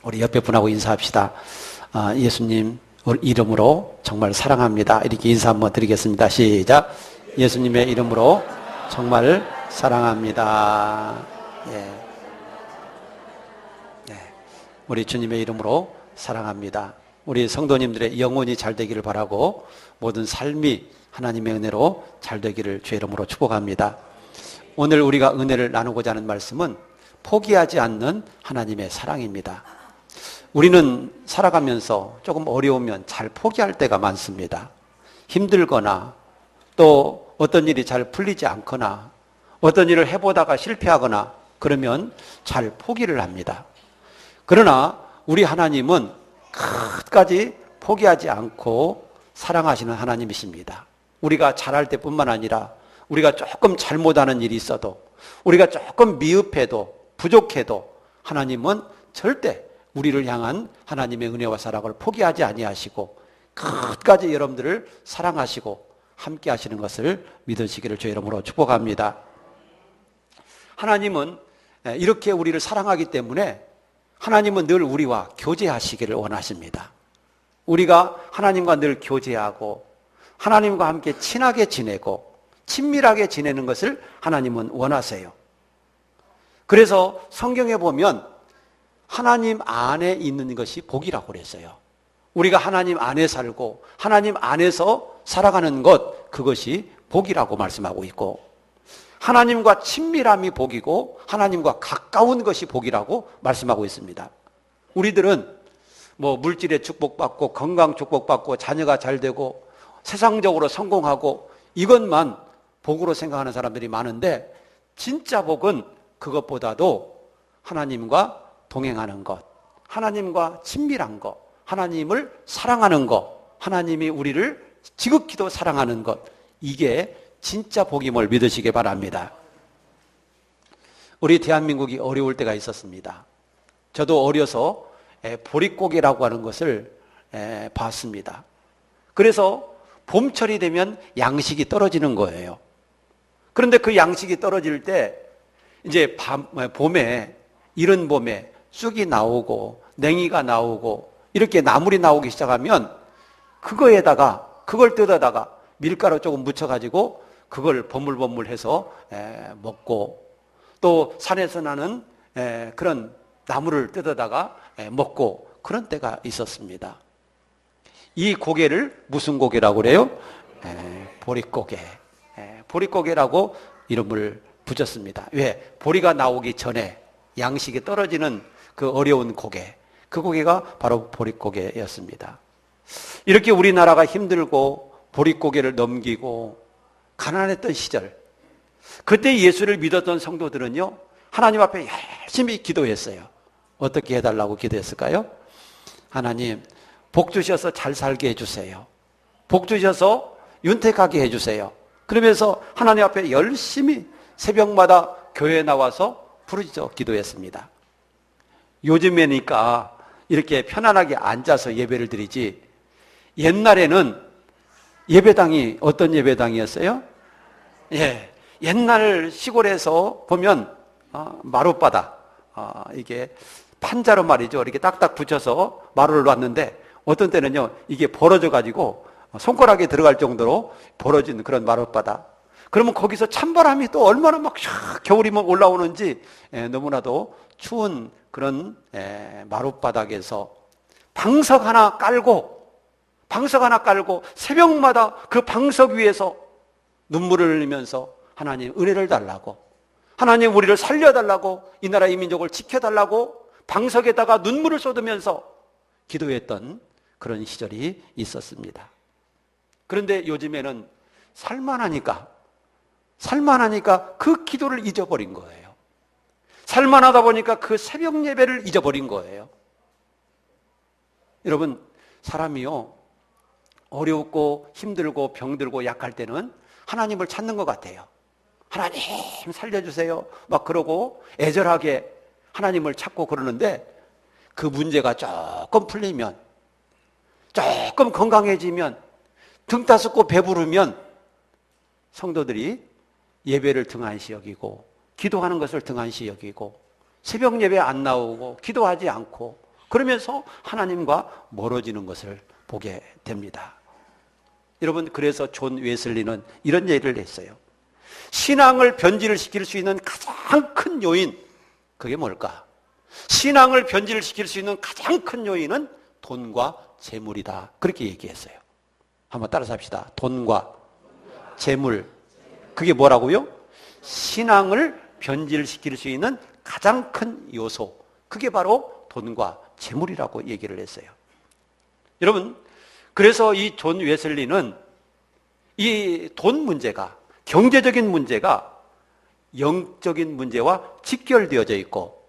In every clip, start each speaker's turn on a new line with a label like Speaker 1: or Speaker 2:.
Speaker 1: 우리 옆에 분하고 인사합시다. 예수님 이름으로 정말 사랑합니다. 이렇게 인사 한번 드리겠습니다. 시작. 예수님의 이름으로 정말 사랑합니다. 예. 우리 주님의 이름으로 사랑합니다. 우리 성도님들의 영혼이 잘 되기를 바라고 모든 삶이 하나님의 은혜로 잘 되기를 주의 이름으로 축복합니다. 오늘 우리가 은혜를 나누고자 하는 말씀은 포기하지 않는 하나님의 사랑입니다. 우리는 살아가면서 조금 어려우면 잘 포기할 때가 많습니다. 힘들거나 또 어떤 일이 잘 풀리지 않거나 어떤 일을 해보다가 실패하거나 그러면 잘 포기를 합니다. 그러나 우리 하나님은 끝까지 포기하지 않고 사랑하시는 하나님이십니다. 우리가 잘할 때뿐만 아니라 우리가 조금 잘못하는 일이 있어도 우리가 조금 미흡해도 부족해도 하나님은 절대 우리를 향한 하나님의 은혜와 사랑을 포기하지 아니하시고 끝까지 여러분들을 사랑하시고 함께 하시는 것을 믿으시기를 주의 이름으로 축복합니다. 하나님은 이렇게 우리를 사랑하기 때문에 하나님은 늘 우리와 교제하시기를 원하십니다. 우리가 하나님과 늘 교제하고 하나님과 함께 친하게 지내고 친밀하게 지내는 것을 하나님은 원하세요. 그래서 성경에 보면 하나님 안에 있는 것이 복이라고 그랬어요. 우리가 하나님 안에 살고 하나님 안에서 살아가는 것, 그것이 복이라고 말씀하고 있고 하나님과 친밀함이 복이고 하나님과 가까운 것이 복이라고 말씀하고 있습니다. 우리들은 물질의 축복받고 건강 축복받고 자녀가 잘 되고 세상적으로 성공하고 이것만 복으로 생각하는 사람들이 많은데 진짜 복은 그것보다도 하나님과 동행하는 것, 하나님과 친밀한 것, 하나님을 사랑하는 것, 하나님이 우리를 지극히도 사랑하는 것, 이게 진짜 복임을 믿으시기 바랍니다. 우리 대한민국이 어려울 때가 있었습니다. 저도 어려서 보릿고개라고 하는 것을 봤습니다. 그래서 봄철이 되면 양식이 떨어지는 거예요. 그런데 그 양식이 떨어질 때 이제 봄에, 이른 봄에 쑥이 나오고 냉이가 나오고 이렇게 나물이 나오기 시작하면 그걸 뜯어다가 밀가루 조금 묻혀가지고 그걸 버물버물해서 먹고 또 산에서 나는 그런 나물을 뜯어다가 먹고 그런 때가 있었습니다. 이 고개를 무슨 고개라고 그래요? 보릿고개. 보릿고개라고 이름을 붙였습니다. 왜? 보리가 나오기 전에 양식이 떨어지는 그 어려운 고개, 그 고개가 바로 보릿고개였습니다. 이렇게 우리나라가 힘들고 보릿고개를 넘기고 가난했던 시절, 그때 예수를 믿었던 성도들은요, 하나님 앞에 열심히 기도했어요. 어떻게 해달라고 기도했을까요? 하나님, 복 주셔서 잘 살게 해주세요. 복 주셔서 윤택하게 해주세요. 그러면서 하나님 앞에 열심히 새벽마다 교회에 나와서 부르짖어 기도했습니다. 요즘에니까 이렇게 편안하게 앉아서 예배를 드리지, 옛날에는 예배당이 어떤 예배당이었어요? 옛날 시골에서 보면 마룻바닥, 이게 판자로 말이죠. 이렇게 딱딱 붙여서 마루를 놨는데 어떤 때는요 이게 벌어져 가지고 손가락에 들어갈 정도로 벌어진 그런 마룻바닥. 그러면 거기서 찬바람이 또 얼마나 막 겨울이면 올라오는지 너무나도 추운 그런 마룻바닥에서 방석 하나 깔고 새벽마다 그 방석 위에서 눈물을 흘리면서 하나님 은혜를 달라고, 하나님 우리를 살려달라고, 이 나라 이 민족을 지켜달라고 방석에다가 눈물을 쏟으면서 기도했던 그런 시절이 있었습니다. 그런데 요즘에는 살만하니까 그 기도를 잊어버린 거예요. 살만하다 보니까 그 새벽 예배를 잊어버린 거예요. 여러분, 사람이요 어렵고 힘들고 병들고 약할 때는 하나님을 찾는 것 같아요. 하나님 살려주세요 막 그러고 애절하게 하나님을 찾고 그러는데, 그 문제가 조금 풀리면, 조금 건강해지면, 등 따숩고 배부르면 성도들이 예배를 등한시 여기고 기도하는 것을 등한시 여기고 새벽 예배 안 나오고 기도하지 않고 그러면서 하나님과 멀어지는 것을 보게 됩니다. 여러분, 그래서 존 웨슬리는 이런 얘기를 했어요. 신앙을 변질시킬 수 있는 가장 큰 요인, 그게 뭘까? 신앙을 변질시킬 수 있는 가장 큰 요인은 돈과 재물이다. 그렇게 얘기했어요. 한번 따라서 합시다. 돈과 재물. 그게 뭐라고요? 신앙을 변질시킬 수 있는 가장 큰 요소. 그게 바로 돈과 재물이라고 얘기를 했어요. 여러분, 그래서 이 존 웨슬리는 이 돈 문제가, 경제적인 문제가 영적인 문제와 직결되어져 있고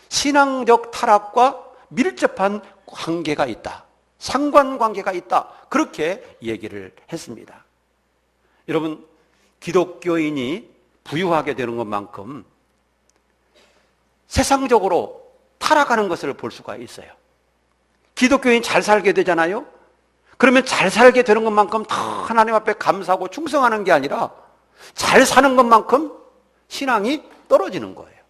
Speaker 1: 신앙적 타락과 밀접한 관계가 있다. 상관관계가 있다. 그렇게 얘기를 했습니다. 여러분, 기독교인이 부유하게 되는 것만큼 세상적으로 타락하는 것을 볼 수가 있어요. 기독교인이 잘 살게 되잖아요. 그러면 잘 살게 되는 것만큼 더 하나님 앞에 감사하고 충성하는 게 아니라 잘 사는 것만큼 신앙이 떨어지는 거예요.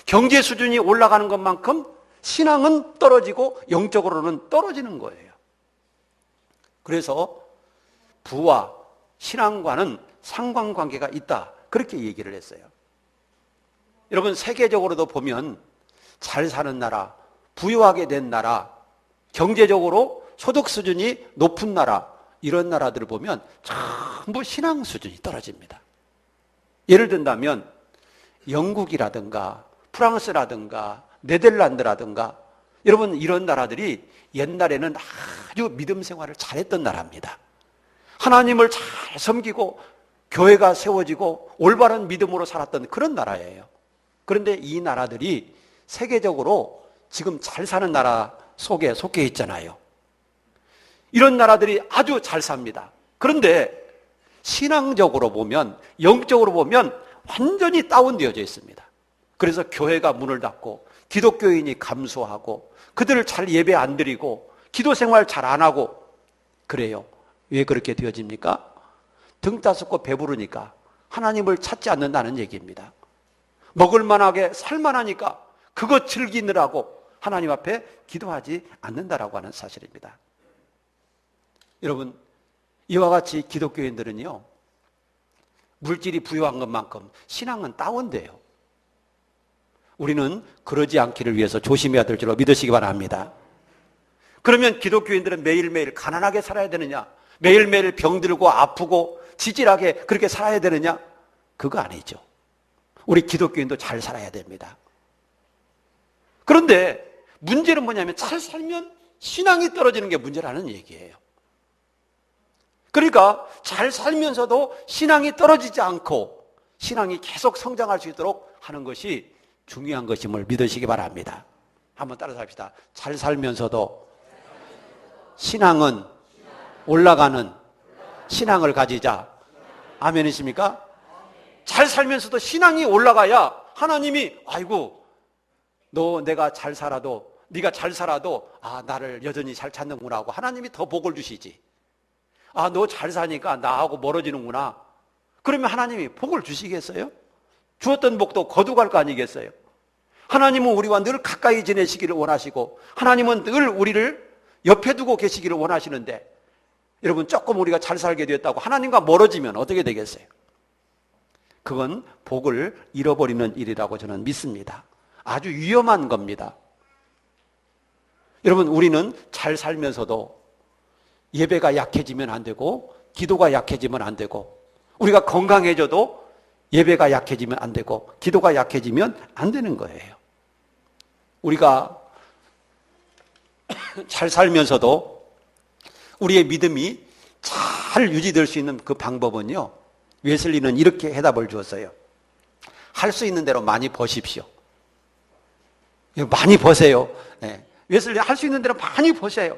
Speaker 1: 경제 수준이 올라가는 것만큼 신앙은 떨어지고 영적으로는 떨어지는 거예요. 그래서 부와 신앙과는 상관관계가 있다. 그렇게 얘기를 했어요. 여러분, 세계적으로도 보면 잘 사는 나라, 부유하게 된 나라, 경제적으로 소득 수준이 높은 나라, 이런 나라들을 보면 전부 신앙 수준이 떨어집니다. 예를 든다면 영국이라든가 프랑스라든가 네덜란드라든가, 여러분, 이런 나라들이 옛날에는 아주 믿음 생활을 잘했던 나라입니다. 하나님을 잘 섬기고 교회가 세워지고 올바른 믿음으로 살았던 그런 나라예요. 그런데 이 나라들이 세계적으로 지금 잘 사는 나라 속에 속해 있잖아요. 이런 나라들이 아주 잘 삽니다. 그런데 신앙적으로 보면, 영적으로 보면 완전히 다운되어져 있습니다. 그래서 교회가 문을 닫고 기독교인이 감소하고 그들을 잘 예배 안 드리고 기도 생활 잘 안 하고 그래요. 왜 그렇게 되어집니까? 등 따숩고 배부르니까 하나님을 찾지 않는다는 얘기입니다. 먹을 만하게 살만하니까 그것 즐기느라고 하나님 앞에 기도하지 않는다라고 하는 사실입니다. 여러분, 이와 같이 기독교인들은요, 물질이 부유한 것만큼 신앙은 다운돼요. 우리는 그러지 않기를 위해서 조심해야 될 줄로 믿으시기 바랍니다. 그러면 기독교인들은 매일매일 가난하게 살아야 되느냐? 매일매일 병들고 아프고 지질하게 그렇게 살아야 되느냐? 그거 아니죠. 우리 기독교인도 잘 살아야 됩니다. 그런데 문제는 뭐냐면 잘 살면 신앙이 떨어지는 게 문제라는 얘기예요. 그러니까 잘 살면서도 신앙이 떨어지지 않고 신앙이 계속 성장할 수 있도록 하는 것이 중요한 것임을 믿으시기 바랍니다. 한번 따라서 합시다. 잘 살면서도 신앙은 올라가는 신앙을 가지자. 아멘이십니까? 잘 살면서도 신앙이 올라가야 하나님이 아이고 너 내가 잘 살아도 네가 잘 살아도 나를 여전히 잘 찾는구나 하고 하나님이 더 복을 주시지. 너 잘 사니까 나하고 멀어지는구나. 그러면 하나님이 복을 주시겠어요? 주었던 복도 거두갈 거 아니겠어요? 하나님은 우리와 늘 가까이 지내시기를 원하시고 하나님은 늘 우리를 옆에 두고 계시기를 원하시는데 여러분, 조금 우리가 잘 살게 되었다고 하나님과 멀어지면 어떻게 되겠어요? 그건 복을 잃어버리는 일이라고 저는 믿습니다. 아주 위험한 겁니다. 여러분, 우리는 잘 살면서도 예배가 약해지면 안 되고 기도가 약해지면 안 되고 우리가 건강해져도 예배가 약해지면 안 되고 기도가 약해지면 안 되는 거예요. 우리가 잘 살면서도 우리의 믿음이 잘 유지될 수 있는 그 방법은요, 웨슬리는 이렇게 해답을 주었어요. 할 수 있는 대로 많이 버십시오. 많이 버세요. 네. 웨슬리 할 수 있는 대로 많이 버세요.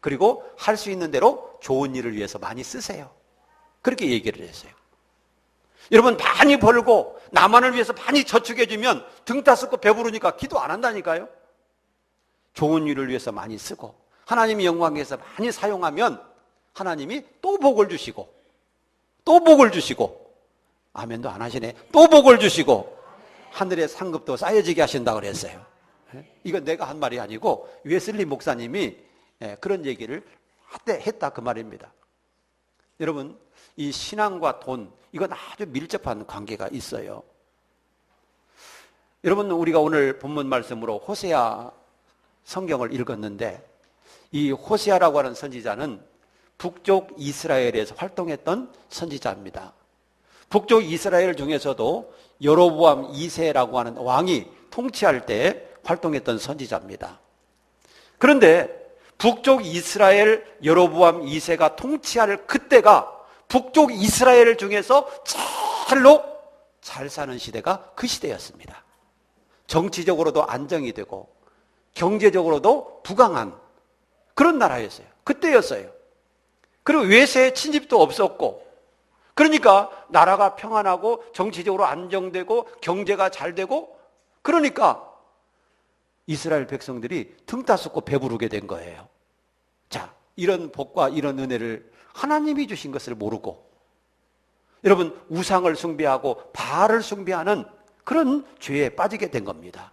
Speaker 1: 그리고 할 수 있는 대로 좋은 일을 위해서 많이 쓰세요. 그렇게 얘기를 했어요. 여러분, 많이 벌고 나만을 위해서 많이 저축해주면 등 따숩고 배부르니까 기도 안 한다니까요. 좋은 일을 위해서 많이 쓰고 하나님의 영광 위해서 많이 사용하면 하나님이 또 복을 주시고 또 복을 주시고, 아멘도 안 하시네. 또 복을 주시고 하늘의 상급도 쌓여지게 하신다고 그랬어요. 이건 내가 한 말이 아니고 웨슬리 목사님이 그런 얘기를 했다 그 말입니다. 여러분, 이 신앙과 돈, 이건 아주 밀접한 관계가 있어요. 여러분, 우리가 오늘 본문 말씀으로 호세아 성경을 읽었는데, 이 호세아라고 하는 선지자는 북쪽 이스라엘에서 활동했던 선지자입니다. 북쪽 이스라엘 중에서도 여로보암 2세라고 하는 왕이 통치할 때 활동했던 선지자입니다. 그런데 북쪽 이스라엘 여로보암 2세가 통치할 그때가 북쪽 이스라엘 중에서 제일로 잘 사는 시대가 그 시대였습니다. 정치적으로도 안정이 되고 경제적으로도 부강한 그런 나라였어요. 그때였어요. 그리고 외세의 침입도 없었고, 그러니까 나라가 평안하고 정치적으로 안정되고 경제가 잘 되고, 그러니까 이스라엘 백성들이 등따숩고 배부르게 된 거예요. 자, 이런 복과 이런 은혜를 하나님이 주신 것을 모르고 여러분, 우상을 숭배하고 바알을 숭배하는 그런 죄에 빠지게 된 겁니다.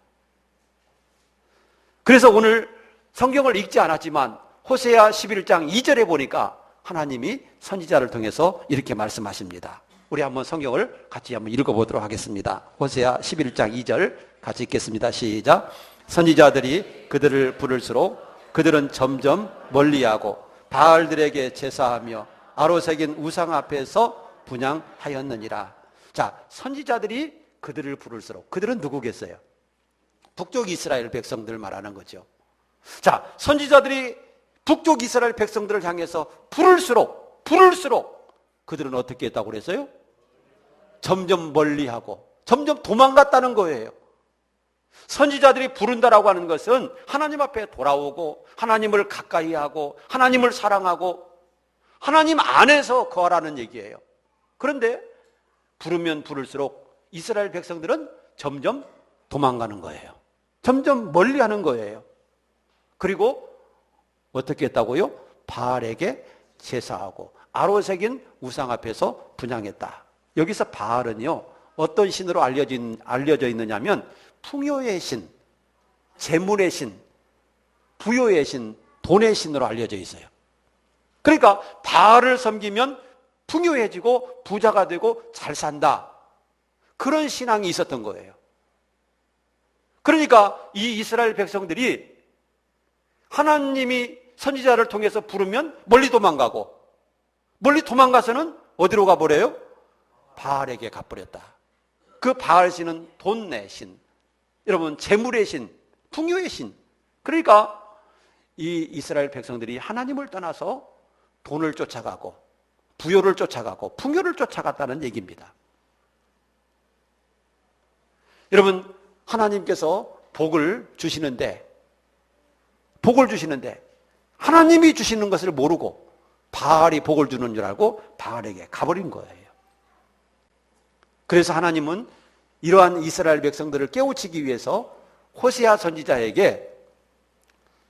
Speaker 1: 그래서 오늘 성경을 읽지 않았지만 호세아 11장 2절에 보니까 하나님이 선지자를 통해서 이렇게 말씀하십니다. 우리 한번 성경을 같이 한번 읽어보도록 하겠습니다. 호세아 11장 2절 같이 읽겠습니다. 시작. 선지자들이 그들을 부를수록 그들은 점점 멀리하고 바알들에게 제사하며 아로새긴 우상 앞에서 분향하였느니라. 자, 선지자들이 그들을 부를수록, 그들은 누구겠어요? 북쪽 이스라엘 백성들을 말하는 거죠. 자, 선지자들이 북쪽 이스라엘 백성들을 향해서 부를수록 그들은 어떻게 했다고 그랬어요? 점점 멀리하고 점점 도망갔다는 거예요. 선지자들이 부른다라고 하는 것은 하나님 앞에 돌아오고 하나님을 가까이 하고 하나님을 사랑하고 하나님 안에서 거하라는 얘기예요. 그런데 부르면 부를수록 이스라엘 백성들은 점점 도망가는 거예요. 점점 멀리하는 거예요. 그리고 어떻게 했다고요? 바알에게 제사하고 아로새긴 우상 앞에서 분향했다. 여기서 바알은요, 어떤 신으로 알려져 있느냐면 풍요의 신, 재물의 신, 부요의 신, 돈의 신으로 알려져 있어요. 그러니까 바알을 섬기면 풍요해지고 부자가 되고 잘 산다. 그런 신앙이 있었던 거예요. 그러니까 이 이스라엘 백성들이 하나님이 선지자를 통해서 부르면 멀리 도망가고, 멀리 도망가서는 어디로 가버려요? 바알에게 가버렸다. 그 바알 신은 돈의 신, 여러분 재물의 신, 풍요의 신. 그러니까 이 이스라엘 백성들이 하나님을 떠나서 돈을 쫓아가고 부요를 쫓아가고 풍요를 쫓아갔다는 얘기입니다. 여러분, 하나님께서 복을 주시는데 하나님이 주시는 것을 모르고 바알이 복을 주는 줄 알고 바알에게 가버린 거예요. 그래서 하나님은 이러한 이스라엘 백성들을 깨우치기 위해서 호세아 선지자에게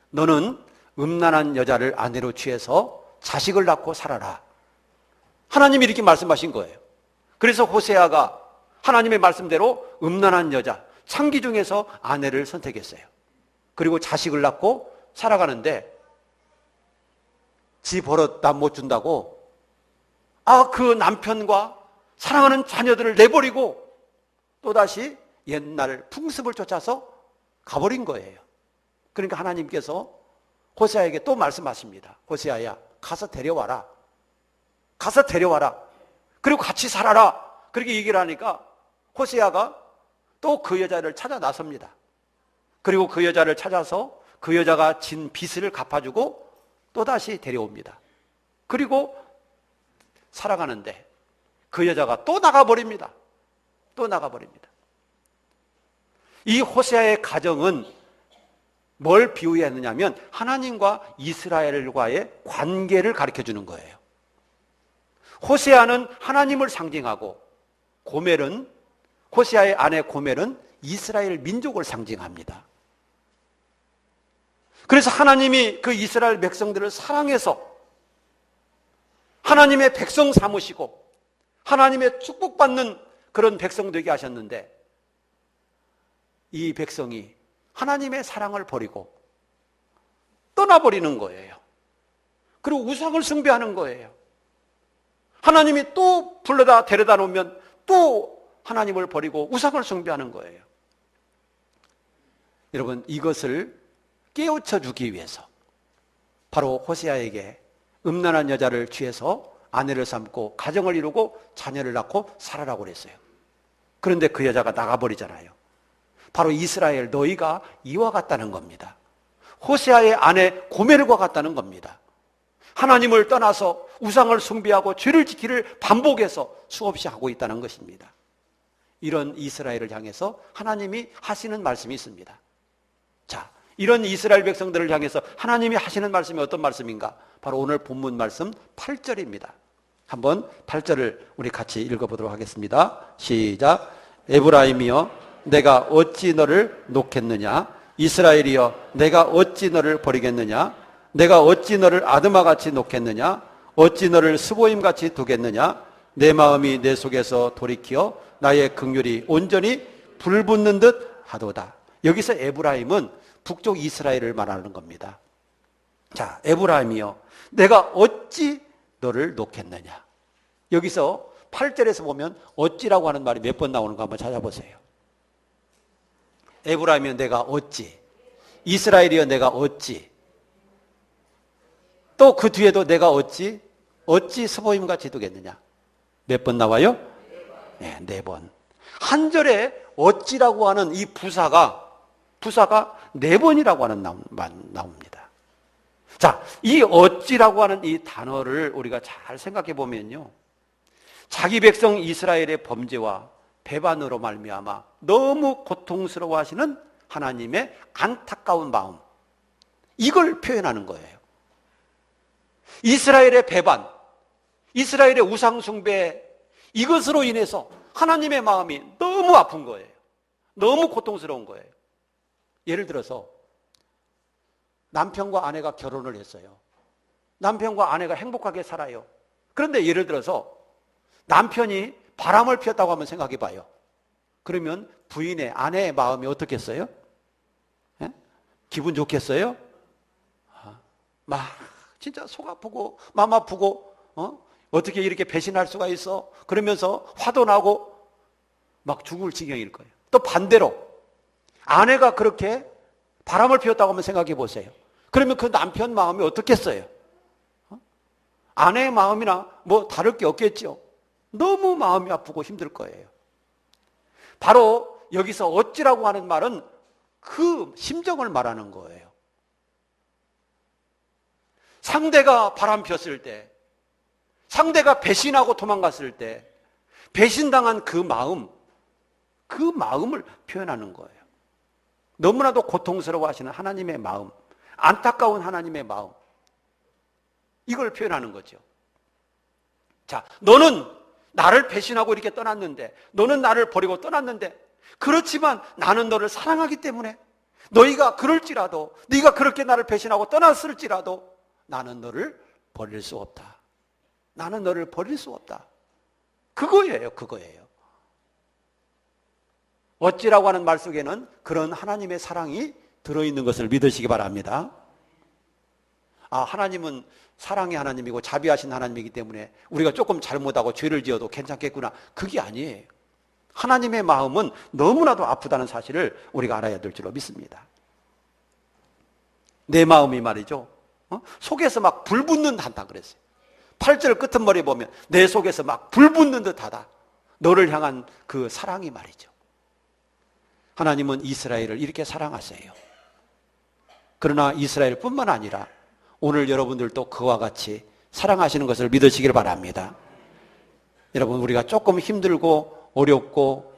Speaker 1: 너는 음란한 여자를 아내로 취해서 자식을 낳고 살아라. 하나님이 이렇게 말씀하신 거예요. 그래서 호세아가 하나님의 말씀대로 음란한 여자, 창기 중에서 아내를 선택했어요. 그리고 자식을 낳고 살아가는데 지 버릇 나 못 준다고 그 남편과 사랑하는 자녀들을 내버리고 또다시 옛날 풍습을 쫓아서 가버린 거예요. 그러니까 하나님께서 호세아에게 또 말씀하십니다. 호세아야, 가서 데려와라. 가서 데려와라. 그리고 같이 살아라. 그렇게 얘기를 하니까 호세아가 또 그 여자를 찾아 나섭니다. 그리고 그 여자를 찾아서 그 여자가 진 빚을 갚아주고 또다시 데려옵니다. 그리고 살아가는데 그 여자가 또 나가버립니다. 또 나가버립니다. 이 호세아의 가정은 뭘 비유했느냐면 하나님과 이스라엘과의 관계를 가르쳐 주는 거예요. 호세아는 하나님을 상징하고 호세아의 아내 고멜은 이스라엘 민족을 상징합니다. 그래서 하나님이 그 이스라엘 백성들을 사랑해서 하나님의 백성 삼으시고 하나님의 축복받는 그런 백성 되게 하셨는데 이 백성이 하나님의 사랑을 버리고 떠나버리는 거예요. 그리고 우상을 숭배하는 거예요. 하나님이 또 불러다 데려다 놓으면 또 하나님을 버리고 우상을 숭배하는 거예요. 여러분, 이것을 깨우쳐 주기 위해서 바로 호세아에게 음란한 여자를 취해서 아내를 삼고 가정을 이루고 자녀를 낳고 살아라고 그랬어요. 그런데 그 여자가 나가버리잖아요. 바로 이스라엘, 너희가 이와 같다는 겁니다. 호세아의 아내 고멜과 같다는 겁니다. 하나님을 떠나서 우상을 숭배하고 죄를 지키를 반복해서 수없이 하고 있다는 것입니다. 이런 이스라엘을 향해서 하나님이 하시는 말씀이 있습니다. 자, 이런 이스라엘 백성들을 향해서 하나님이 하시는 말씀이 어떤 말씀인가? 바로 오늘 본문 말씀 8절입니다. 한번 8절을 우리 같이 읽어보도록 하겠습니다. 시작. 에브라임이여 내가 어찌 너를 놓겠느냐? 이스라엘이여 내가 어찌 너를 버리겠느냐? 내가 어찌 너를 아드마같이 놓겠느냐? 어찌 너를 스보임같이 두겠느냐? 내 마음이 내 속에서 돌이키어 나의 긍휼이 온전히 불붙는 듯 하도다. 여기서 에브라임은 북쪽 이스라엘을 말하는 겁니다. 자, 에브라임이여 내가 어찌 너를 놓겠느냐? 여기서 8절에서 보면 어찌라고 하는 말이 몇 번 나오는 거 한번 찾아보세요. 에브라임이여 내가 어찌, 이스라엘이여 내가 어찌, 또 그 뒤에도 내가 어찌 스보임같이 두겠느냐? 몇 번 나와요? 네, 4번. 한 절에 어찌라고 하는 이 부사가 4번이라고 하는 나옵니다. 자, 이 어찌라고 하는 이 단어를 우리가 잘 생각해 보면요, 자기 백성 이스라엘의 범죄와 배반으로 말미암아 너무 고통스러워하시는 하나님의 안타까운 마음, 이걸 표현하는 거예요. 이스라엘의 배반, 이스라엘의 우상 숭배, 이것으로 인해서 하나님의 마음이 너무 아픈 거예요. 너무 고통스러운 거예요. 예를 들어서 남편과 아내가 결혼을 했어요. 남편과 아내가 행복하게 살아요. 그런데 예를 들어서 남편이 바람을 피웠다고 한번 생각해 봐요. 그러면 부인의, 아내의 마음이 어떻겠어요? 예? 기분 좋겠어요? 막 진짜 속 아프고 마음 아프고 어떻게 이렇게 배신할 수가 있어? 그러면서 화도 나고 막 죽을 지경일 거예요. 또 반대로 아내가 그렇게 바람을 피웠다고 한번 생각해 보세요. 그러면 그 남편 마음이 어떻겠어요? 아내의 마음이나 뭐 다를 게 없겠죠. 너무 마음이 아프고 힘들 거예요. 바로 여기서 어찌라고 하는 말은 그 심정을 말하는 거예요. 상대가 바람 폈을 때, 상대가 배신하고 도망갔을 때 배신당한 그 마음을 표현하는 거예요. 너무나도 고통스러워 하시는 하나님의 마음, 안타까운 하나님의 마음, 이걸 표현하는 거죠. 자, 너는 나를 배신하고 이렇게 떠났는데, 너는 나를 버리고 떠났는데, 그렇지만 나는 너를 사랑하기 때문에 너희가 그럴지라도, 네가 그렇게 나를 배신하고 떠났을지라도 나는 너를 버릴 수 없다. 나는 너를 버릴 수 없다. 그거예요. 어찌라고 하는 말 속에는 그런 하나님의 사랑이 들어있는 것을 믿으시기 바랍니다. 하나님은 사랑의 하나님이고 자비하신 하나님이기 때문에 우리가 조금 잘못하고 죄를 지어도 괜찮겠구나, 그게 아니에요. 하나님의 마음은 너무나도 아프다는 사실을 우리가 알아야 될 줄로 믿습니다. 내 마음이 말이죠, 속에서 막 불붙는 듯 한다 그랬어요. 8절 끝머리 보면 내 속에서 막 불붙는 듯 하다. 너를 향한 그 사랑이 말이죠. 하나님은 이스라엘을 이렇게 사랑하세요. 그러나 이스라엘뿐만 아니라 오늘 여러분들도 그와 같이 사랑하시는 것을 믿으시길 바랍니다. 여러분, 우리가 조금 힘들고 어렵고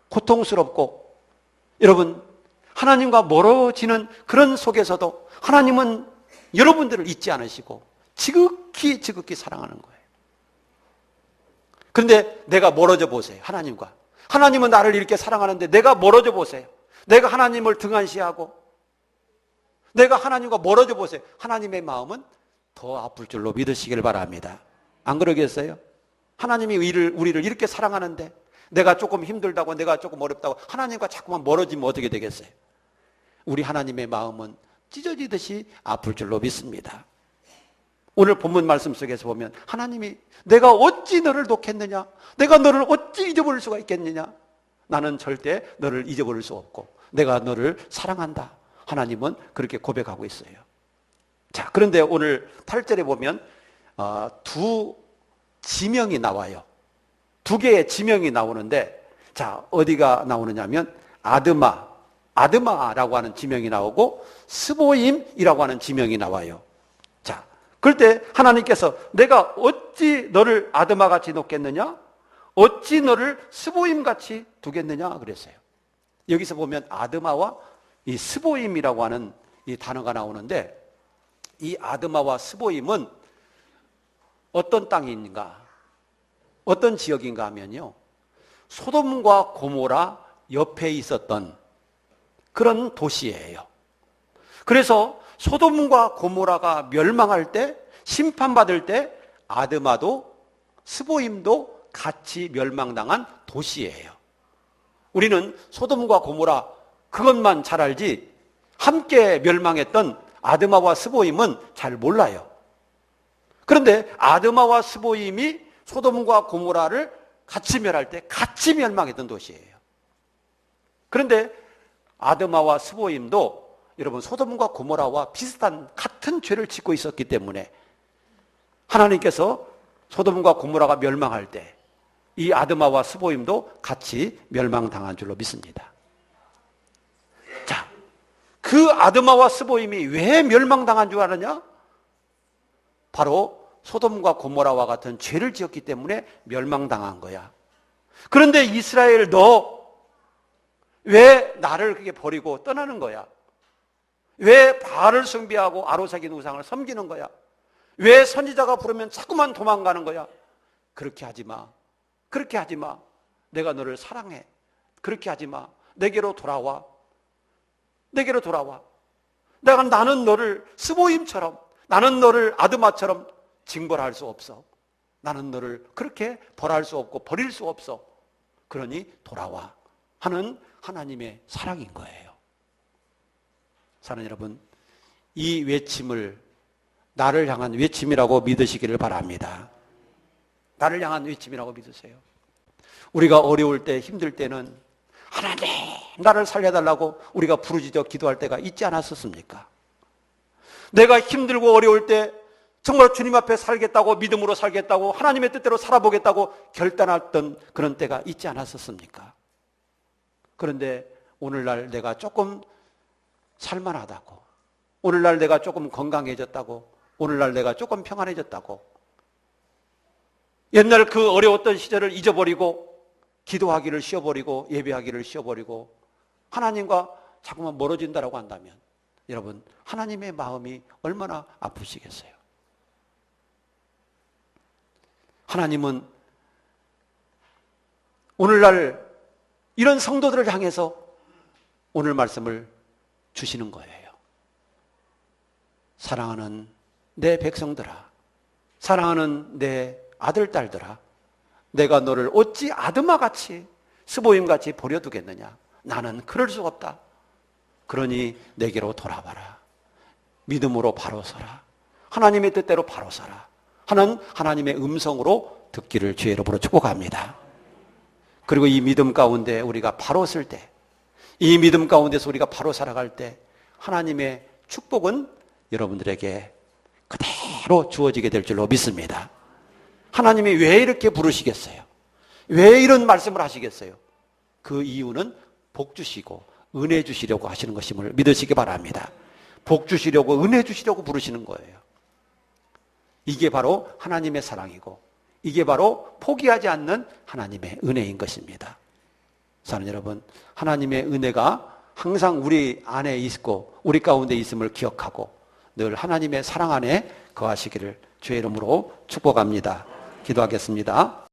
Speaker 1: 고통스럽고, 여러분, 하나님과 멀어지는 그런 속에서도 하나님은 여러분들을 잊지 않으시고 지극히 사랑하는 거예요. 그런데 내가 멀어져 보세요. 하나님과. 하나님은 나를 이렇게 사랑하는데 내가 멀어져 보세요. 내가 하나님을 등한시하고 내가 하나님과 멀어져 보세요. 하나님의 마음은 더 아플 줄로 믿으시길 바랍니다. 안 그러겠어요? 하나님이 우리를 이렇게 사랑하는데 내가 조금 힘들다고, 내가 조금 어렵다고 하나님과 자꾸만 멀어지면 어떻게 되겠어요? 우리 하나님의 마음은 찢어지듯이 아플 줄로 믿습니다. 오늘 본문 말씀 속에서 보면 하나님이 내가 어찌 너를 놓겠느냐? 내가 너를 어찌 잊어버릴 수가 있겠느냐? 나는 절대 너를 잊어버릴 수 없고 내가 너를 사랑한다. 하나님은 그렇게 고백하고 있어요. 자, 그런데 오늘 8절에 보면 두 지명이 나와요. 두 개의 지명이 나오는데, 자, 어디가 나오느냐면 아드마라고 하는 지명이 나오고 스보임이라고 하는 지명이 나와요. 자, 그럴 때 하나님께서 내가 어찌 너를 아드마같이 놓겠느냐? 어찌 너를 스보임같이 두겠느냐? 그랬어요. 여기서 보면 아드마와 이 스보임이라고 하는 이 단어가 나오는데, 이 아드마와 스보임은 어떤 땅인가? 어떤 지역인가 하면요, 소돔과 고모라 옆에 있었던 그런 도시예요. 그래서 소돔과 고모라가 멸망할 때, 심판받을 때 아드마도 스보임도 같이 멸망당한 도시예요. 우리는 소돔과 고모라 그것만 잘 알지 함께 멸망했던 아드마와 스보임은 잘 몰라요. 그런데 아드마와 스보임이 소돔과 고모라를 같이 멸할 때 같이 멸망했던 도시예요. 그런데 아드마와 스보임도 여러분 소돔과 고모라와 비슷한 같은 죄를 짓고 있었기 때문에 하나님께서 소돔과 고모라가 멸망할 때 이 아드마와 스보임도 같이 멸망당한 줄로 믿습니다. 자, 그 아드마와 스보임이 왜 멸망당한 줄 아느냐? 바로 소돔과 고모라와 같은 죄를 지었기 때문에 멸망당한 거야. 그런데 이스라엘, 너 왜 나를 그렇게 버리고 떠나는 거야? 왜 바알을 숭배하고 아로새긴 우상을 섬기는 거야? 왜 선지자가 부르면 자꾸만 도망가는 거야? 그렇게 하지 마. 그렇게 하지 마. 내가 너를 사랑해. 그렇게 하지 마. 내게로 돌아와. 내게로 돌아와. 나는 너를 스보임처럼, 나는 너를 아드마처럼 징벌할 수 없어. 나는 너를 그렇게 벌할 수 없고 버릴 수 없어. 그러니 돌아와 하는 하나님의 사랑인 거예요. 사랑하는 여러분, 이 외침을 나를 향한 외침이라고 믿으시기를 바랍니다. 나를 향한 외침이라고 믿으세요. 우리가 어려울 때, 힘들 때는 하나님 나를 살려달라고 우리가 부르짖어 기도할 때가 있지 않았었습니까? 내가 힘들고 어려울 때 정말 주님 앞에 살겠다고, 믿음으로 살겠다고, 하나님의 뜻대로 살아보겠다고 결단했던 그런 때가 있지 않았었습니까? 그런데 오늘날 내가 조금 살만하다고, 오늘날 내가 조금 건강해졌다고, 오늘날 내가 조금 평안해졌다고, 옛날 그 어려웠던 시절을 잊어버리고 기도하기를 쉬어버리고 예배하기를 쉬어버리고 하나님과 자꾸만 멀어진다라고 한다면 여러분, 하나님의 마음이 얼마나 아프시겠어요? 하나님은 오늘날 이런 성도들을 향해서 오늘 말씀을 주시는 거예요. 사랑하는 내 백성들아, 사랑하는 내 아들, 딸들아, 내가 너를 어찌 아드마같이 스보임같이 버려두겠느냐? 나는 그럴 수 없다. 그러니 내게로 돌아와라. 믿음으로 바로 서라. 하나님의 뜻대로 바로 서라 하는 하나님의 음성으로 듣기를 주의 이름으로 축복합니다. 그리고 이 믿음 가운데 우리가 바로 설 때, 이 믿음 가운데서 우리가 바로 살아갈 때 하나님의 축복은 여러분들에게 그대로 주어지게 될 줄로 믿습니다. 하나님이 왜 이렇게 부르시겠어요? 왜 이런 말씀을 하시겠어요? 그 이유는 복 주시고 은혜 주시려고 하시는 것임을 믿으시기 바랍니다. 복 주시려고, 은혜 주시려고 부르시는 거예요. 이게 바로 하나님의 사랑이고 이게 바로 포기하지 않는 하나님의 은혜인 것입니다. 사랑하는 여러분, 하나님의 은혜가 항상 우리 안에 있고 우리 가운데 있음을 기억하고 늘 하나님의 사랑 안에 거하시기를 주의 이름으로 축복합니다. 기도하겠습니다.